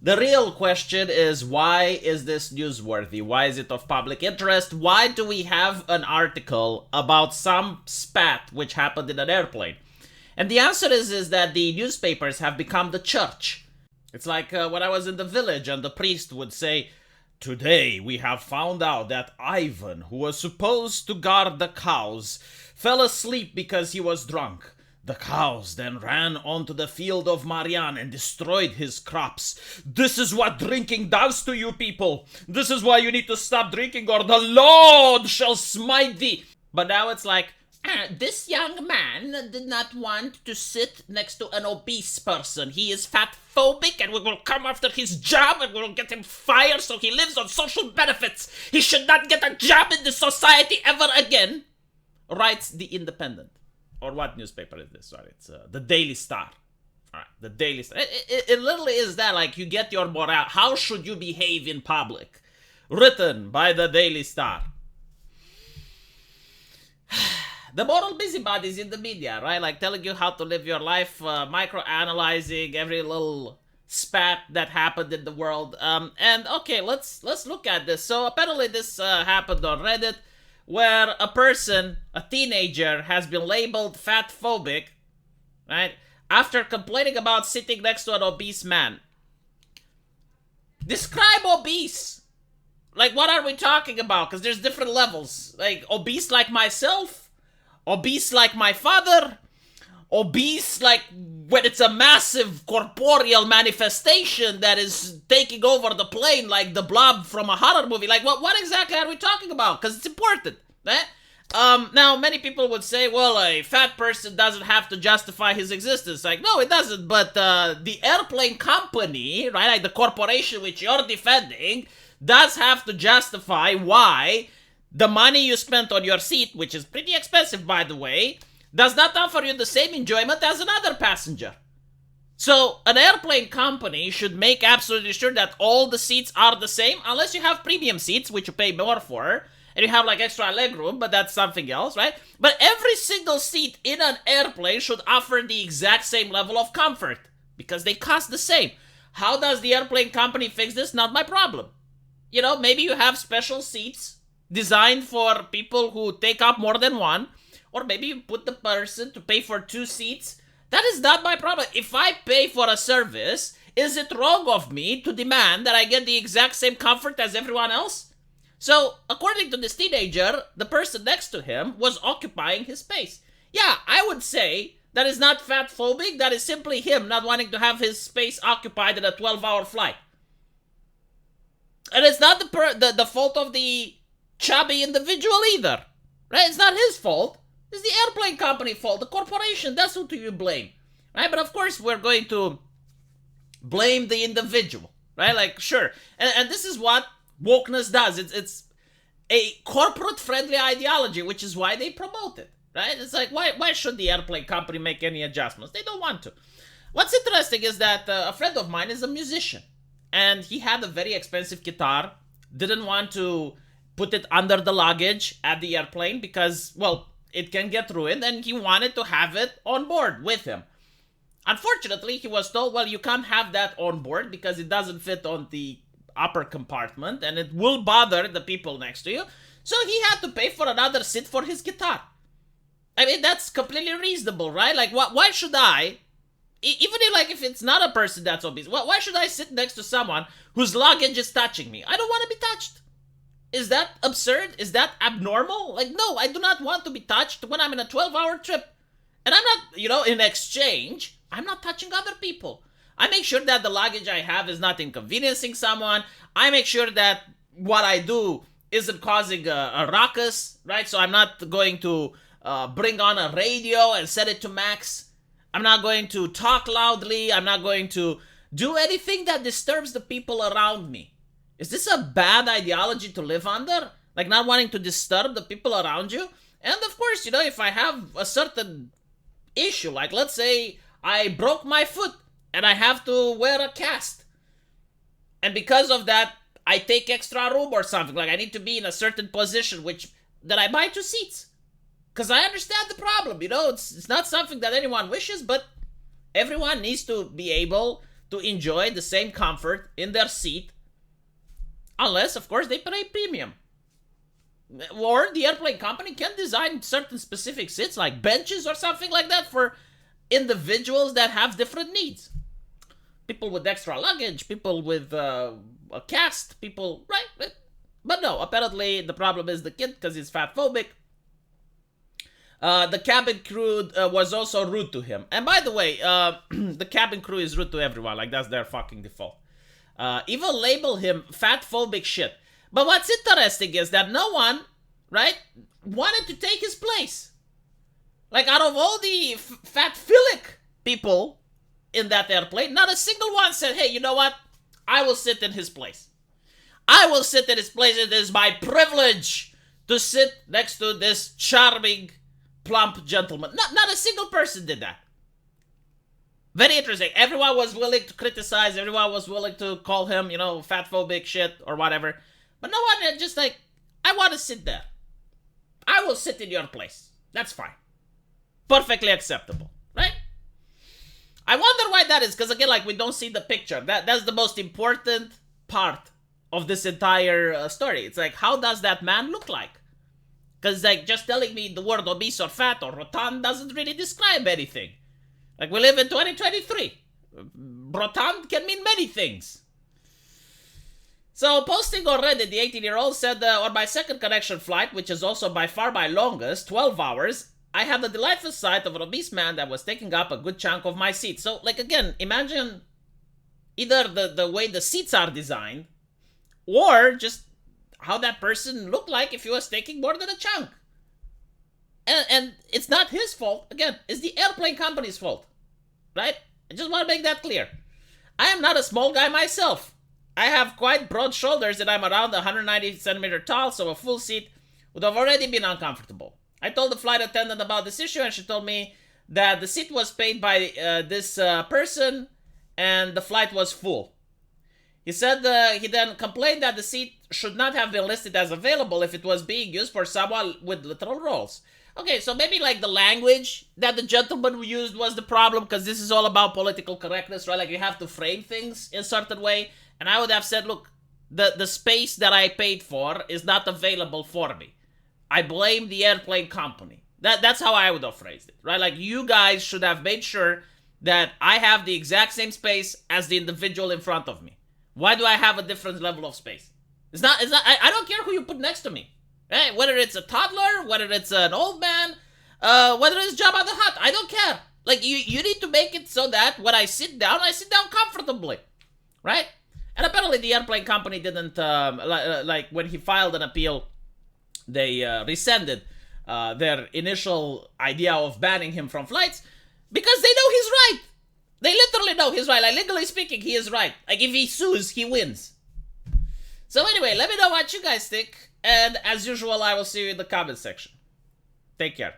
The real question is, why is this newsworthy? Why is it of public interest? Why do we have an article about some spat which happened in an airplane? And the answer is that the newspapers have become the church. It's like when I was in the village and the priest would say, "Today we have found out that Ivan, who was supposed to guard the cows, fell asleep because he was drunk. The cows then ran onto the field of Marianne and destroyed his crops. This is what drinking does to you people. This is why you need to stop drinking or the Lord shall smite thee." But now it's like, this young man did not want to sit next to an obese person. He is fat phobic and we will come after his job and we will get him fired so he lives on social benefits. He should not get a job in this society ever again, writes The Independent. Or what newspaper is this? Sorry, it's the Daily Star. All right, the Daily Star. It literally is that, like, you get your morale. How should you behave in public? Written by the Daily Star. The moral busybodies in the media, right? Like telling you how to live your life, micro-analyzing every little spat that happened in the world. And okay, let's look at this. So apparently this happened on Reddit, where a teenager, has been labeled fat phobic, right? After complaining about sitting next to an obese man. Describe obese. Like, what are we talking about? Because there's different levels. Like, obese like myself? Obese like my father? Obese like when it's a massive corporeal manifestation that is taking over the plane like the blob from a horror movie? Like, what exactly are we talking about? Because it's important, right? Now, many people would say, well, a fat person doesn't have to justify his existence. Like, no, it doesn't. But the airplane company, right, like the corporation which you're defending, does have to justify why the money you spent on your seat, which is pretty expensive, by the way, does not offer you the same enjoyment as another passenger. So, an airplane company should make absolutely sure that all the seats are the same, unless you have premium seats, which you pay more for, and you have like extra legroom, but that's something else, right? But every single seat in an airplane should offer the exact same level of comfort, because they cost the same. How does the airplane company fix this? Not my problem. You know, maybe you have special seats designed for people who take up more than one, or maybe you put the person to pay for 2 seats. That is not my problem. If I pay for a service, is it wrong of me to demand that I get the exact same comfort as everyone else? So, according to this teenager, the person next to him was occupying his space. Yeah, I would say that is not fat phobic, that is simply him not wanting to have his space occupied in a 12-hour flight. And it's not the fault of the chubby individual either, right? It's not his fault. It's the airplane company fault, the corporation. That's who do you blame, right? But of course, we're going to blame the individual, right? Like, sure. And this is what wokeness does. It's a corporate-friendly ideology, which is why they promote it, right? It's like, why should the airplane company make any adjustments? They don't want to. What's interesting is that a friend of mine is a musician, and he had a very expensive guitar, didn't want to put it under the luggage at the airplane because, well, it can get ruined, and he wanted to have it on board with him. Unfortunately, he was told, well, you can't have that on board because it doesn't fit on the upper compartment and it will bother the people next to you. So he had to pay for another seat for his guitar. I mean, that's completely reasonable, right? Like, why should I, even if it's not a person that's obese, why should I sit next to someone whose luggage is touching me? I don't want to be touched. Is that absurd? Is that abnormal? Like, no, I do not want to be touched when I'm in a 12-hour trip. And I'm not, in exchange, I'm not touching other people. I make sure that the luggage I have is not inconveniencing someone. I make sure that what I do isn't causing a ruckus, right? So I'm not going to bring on a radio and set it to max. I'm not going to talk loudly. I'm not going to do anything that disturbs the people around me. Is this a bad ideology to live under? Like not wanting to disturb the people around you? And of course, if I have a certain issue, like let's say I broke my foot and I have to wear a cast. And because of that, I take extra room or something. Like I need to be in a certain position, then I buy 2 seats. Because I understand the problem, it's not something that anyone wishes, but everyone needs to be able to enjoy the same comfort in their seat, unless, of course, they pay premium. Or the airplane company can design certain specific seats, like benches or something like that, for individuals that have different needs. People with extra luggage, people with a cast, people, right? But no, apparently the problem is the kid because he's fat phobic. The cabin crew was also rude to him. And by the way, the cabin crew is rude to everyone. Like, that's their fucking default. Even label him fat phobic shit. But what's interesting is that no one, right, wanted to take his place. Like, out of all the fat-philic people in that airplane, not a single one said, hey, you know what? I will sit in his place. I will sit in his place. It is my privilege to sit next to this charming, plump gentleman. Not a single person did that. Very interesting. Everyone was willing to criticize. Everyone was willing to call him, fat-phobic shit or whatever. But no one just like, I want to sit there. I will sit in your place. That's fine. Perfectly acceptable, right? I wonder why that is, because again, like, we don't see the picture. That's the most important part of this entire story. It's like, how does that man look like? Because, like, just telling me the word obese or fat or rotund doesn't really describe anything. Like, we live in 2023. Rotund can mean many things. So, posting on Reddit, the 18-year-old said, on my second connection flight, which is also by far my longest, 12 hours, I had the delightful sight of an obese man that was taking up a good chunk of my seat. So, like, again, imagine either the way the seats are designed, or just how that person looked like if he was taking more than a chunk. And it's not his fault. Again, it's the airplane company's fault. Right? I just want to make that clear. I am not a small guy myself. I have quite broad shoulders and I'm around 190 centimeter tall, so a full seat would have already been uncomfortable. I told the flight attendant about this issue and she told me that the seat was paid by this person and the flight was full. He said he then complained that the seat should not have been listed as available if it was being used for someone with literal roles. Okay, so maybe like the language that the gentleman used was the problem, because this is all about political correctness, right? Like, you have to frame things in a certain way. And I would have said, look, the space that I paid for is not available for me. I blame the airplane company. That's how I would have phrased it, right? Like, you guys should have made sure that I have the exact same space as the individual in front of me. Why do I have a different level of space? I don't care who you put next to me. Right? Whether it's a toddler, whether it's an old man, whether it's Jabba the Hutt, I don't care. Like, you need to make it so that when I sit down comfortably, right? And apparently the airplane company didn't, like when he filed an appeal, they rescinded their initial idea of banning him from flights because they know he's right. They literally know he's right. Like, legally speaking, he is right. Like, if he sues, he wins. So anyway, let me know what you guys think. And as usual, I will see you in the comment section. Take care.